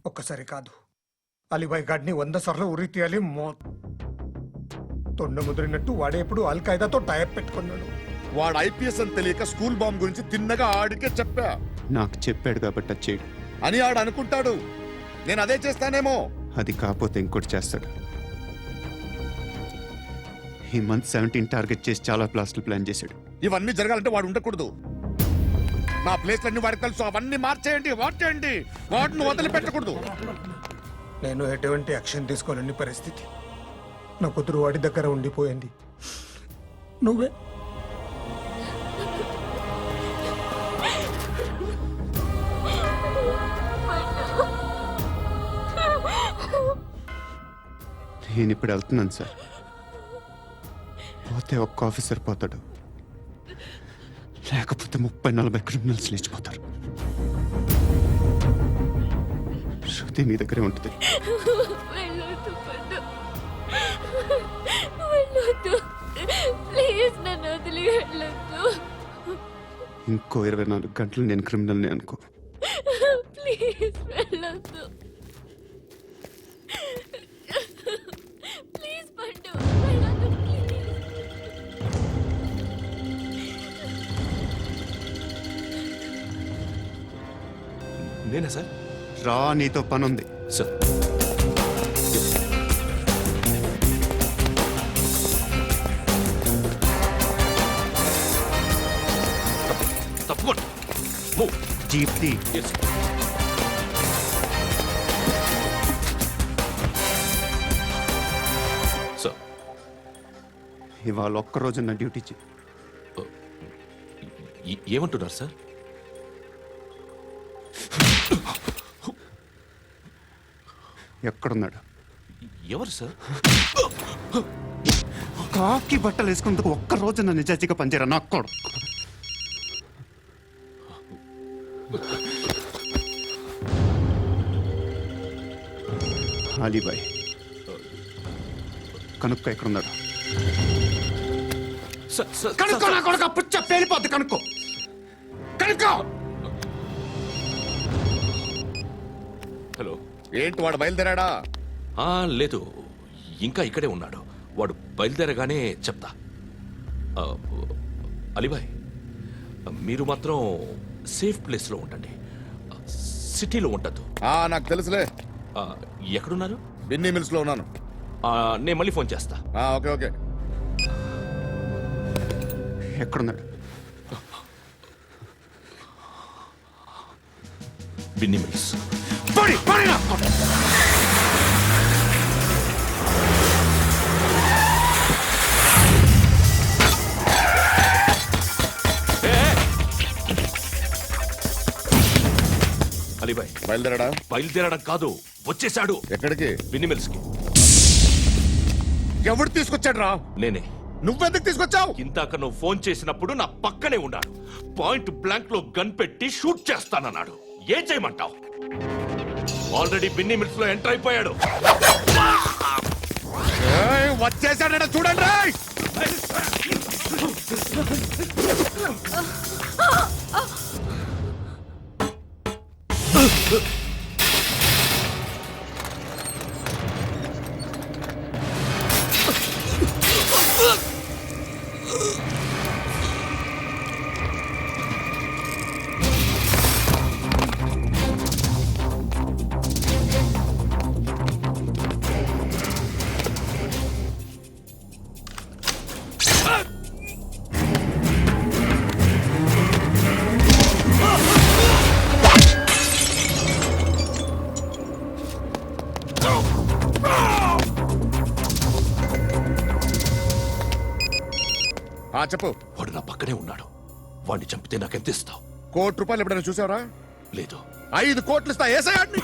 ఒక్కసారి కాదు, అలీబాయ్ గాడిని 100 సార్లు ఉరి తీయాలి. తొండ ముదిరినట్టు వాడే ఇప్పుడు అల్ ఖైదాతో టైప్ పెట్టుకున్నాడు. వాడు ఐపీఎస్ అని తెలియక స్కూల్ బాంబ్ గురించి తిన్నగా ఆడికే చెప్పా. నాకు చెప్పాడు కాబట్టి అది చేయడు అని ఆడు అనుకుంటాడు. నేను అదే చేస్తానేమో. అది కాకపోతే ఇంకోటి చేస్తాడు. ఈ మంత్ 17 టార్గెట్ చేసి చాలా ప్లాస్టులు ప్లాన్ చేశాడు. ఇవన్నీ జరగాలంటే వాడు ఉండకూడదు. నా ప్లేస్లన్నీ వాడికి తెలుసు. అవన్నీ మార్చేయండి, వాటేయండి. వాటిని వదిలిపెట్టకూడదు. నేను ఎటువంటి యాక్షన్ తీసుకోలేని పరిస్థితి. నా కూతురు వాడి దగ్గర ఉండిపోయింది. నువ్వే నేను ఇప్పుడు వెళ్తున్నాను సార్. పోతే ఒక్క ఆఫీసర్ పోతాడు, లేకపోతే 30-40 క్రిమినల్స్ లేచిపోతారు. శృతి నీ దగ్గరే ఉంటుంది. వెళ్ళొద్దు పండు, వెళ్ళొద్దు ప్లీజ్, నన్ను వదిలి వెళ్ళొద్దు. ఇంకో 24 గంటలు నేను క్రిమినల్ని అనుకో. ప్లీజ్ వెళ్ళొద్దు, ప్లీజ్ పండు వెళ్ళొద్దు ప్లీజ్. నేనా సార్? రా, నీతో పని ఉంది సార్. తప్పకుండా జీప్తి. సార్, ఇవాళ ఒక్కరోజు నా డ్యూటీ ఏమంటున్నారు సార్? ఎక్కడున్నాడు? ఎవరు సార్? కాకి బట్టలు వేసుకున్నందుకు ఒక్కరోజు నా నిజాయితీగా పనిచేయరా నా కొడుకు. అలీబాయ్ కనుక్కో, ఎక్కడున్నాడు? కనుక్కో నా కొడుకు. పుచ్చ పేలిపోద్ది. కనుక్కో, కనుక్కో. హలో, ఏంటి వాడు బయలుదేరాడా? లేదు, ఇంకా ఇక్కడే ఉన్నాడు. వాడు బయలుదేరగానే చెప్తా. అలీబాయ్, మీరు మాత్రం సేఫ్ ప్లేస్లో ఉండండి, సిటీలో ఉండద్దు. నాకు తెలుసులే. ఎక్కడున్నారు? బిన్నీ మిల్స్ లో ఉన్నాను. నేను మళ్ళీ ఫోన్ చేస్తా. Okay okay. ఎక్కడున్నాడు? బిన్నీ మిల్స్. అలీబాయ్ బయలుదేరాడా? బయలుదేరడం కాదు, వచ్చేసాడు. ఎక్కడికి? బిన్నీ మిల్స్ కి. ఎవడు తీసుకొచ్చాడు రా? నేనే. నువ్వెందుకు తీసుకొచ్చావు? ఇందాక నువ్వు ఫోన్ చేసినప్పుడు నా పక్కనే ఉన్నాడు. పాయింట్ బ్లాంక్ లో గన్ పెట్టి షూట్ చేస్తానన్నాడు. ఏం చేయమంటావు? ఆల్రెడీ బిన్నీ మిల్స్ లో ఎంటర్ అయిపోయాడు. వచ్చేసాడ చూడండి రా. చెప్పు. వాడు నా పక్కనే ఉన్నాడు. వాడిని చంపితే నాకెంత ఇస్తావు? ₹1 ఎప్పుడైనా చూసావరా? లేదు. 5 కోట్లు ఇస్తా. ఏసయాడిని.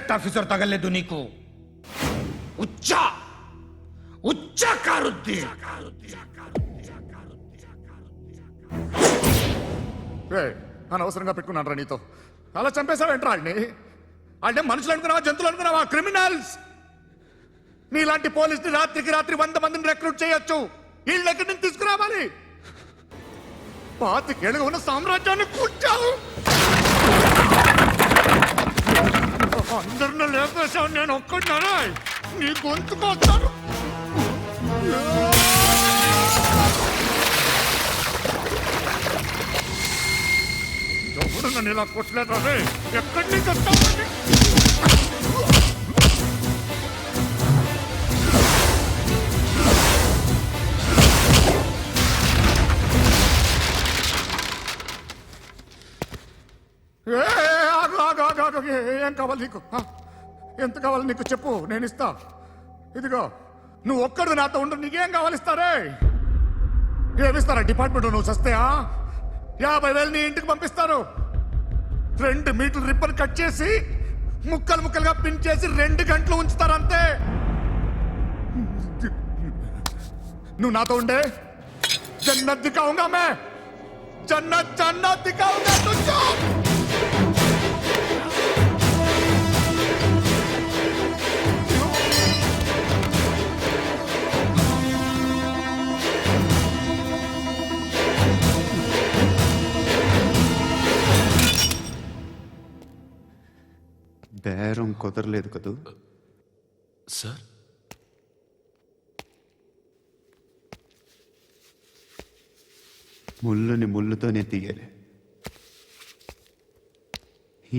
రెస్పెక్ట్ ఆఫీసర్ తగలేదు నీకు ఉచ్చా ఉచ్చా కారుద్ది అనవసరంగా పెట్టుకున్నాను రా నీతో అలా చంపేశావేంట్రా ఆడిని అంటే మనుషులు అనుకున్నావా జంతువులు అనుకున్నావా క్రిమినల్స్ నీలాంటి పోలీసుని రాత్రికి రాత్రి 100 మందిని రిక్రూట్ చేయొచ్చు వీళ్ళు ఎక్కడి నుంచి తీసుకురావాలి 25 ఏళ్ళుగా ఉన్న సామ్రాజ్యాన్ని కూర్చావు అందరిని లేపేశావు నేను ఒక్కడినారా నీ గొంతుకొస్తాను ఎవడు నన్ను ఇలా కొట్టలేదా ఎక్కడి నుంచి వస్తావు ఏం కావాలి నీకు ఎంత కావాలి నీకు చెప్పు నేను ఇస్తా ఇదిగో నువ్వు ఒక్కడు నాతో ఉండు నీకేం కావాలి ఇస్తారే ఏమిస్తారా డిపార్ట్మెంట్ నువ్వు చస్తేయా 50,000 నీ ఇంటికి పంపిస్తారు 2 మీటర్లు రిబ్బన్ కట్ చేసి ముక్కలు ముక్కలుగా పిన్ చేసి 2 గంటలు ఉంచుతారు అంతే నువ్వు నాతో ఉండే జన్నత్ దిఖాऊंगा मैं जन्नत जन्नत दिखाऊंगा तुझको బేరం కుదరలేదు కదూ సార్ ముళ్ళుని ముళ్ళుతోనే తీయాలి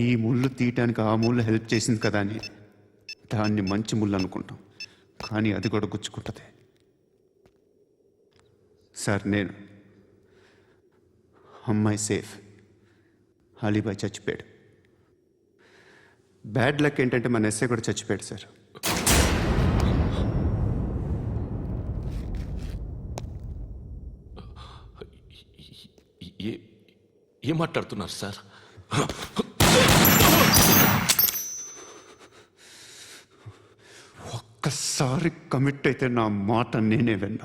ఈ ముళ్ళు తీయటానికి ఆ ముళ్ళు హెల్ప్ చేసింది కదా అని దాన్ని మంచి ముళ్ళు అనుకుంటాం కానీ అది కూడా గుచ్చుకుంటుంది సార్ నేను అమ్మాయి సేఫ్ అలీబాయ్ చచ్చిపోయాడు బ్యాడ్ లక్ ఏంటంటే మన ఎస్ఐ కూడా చచ్చిపోయాడు సార్ ఏం మాట్లాడుతున్నారు సార్ ఒక్కసారి కమిట్ అయితే నా మాట నేనే విన్నా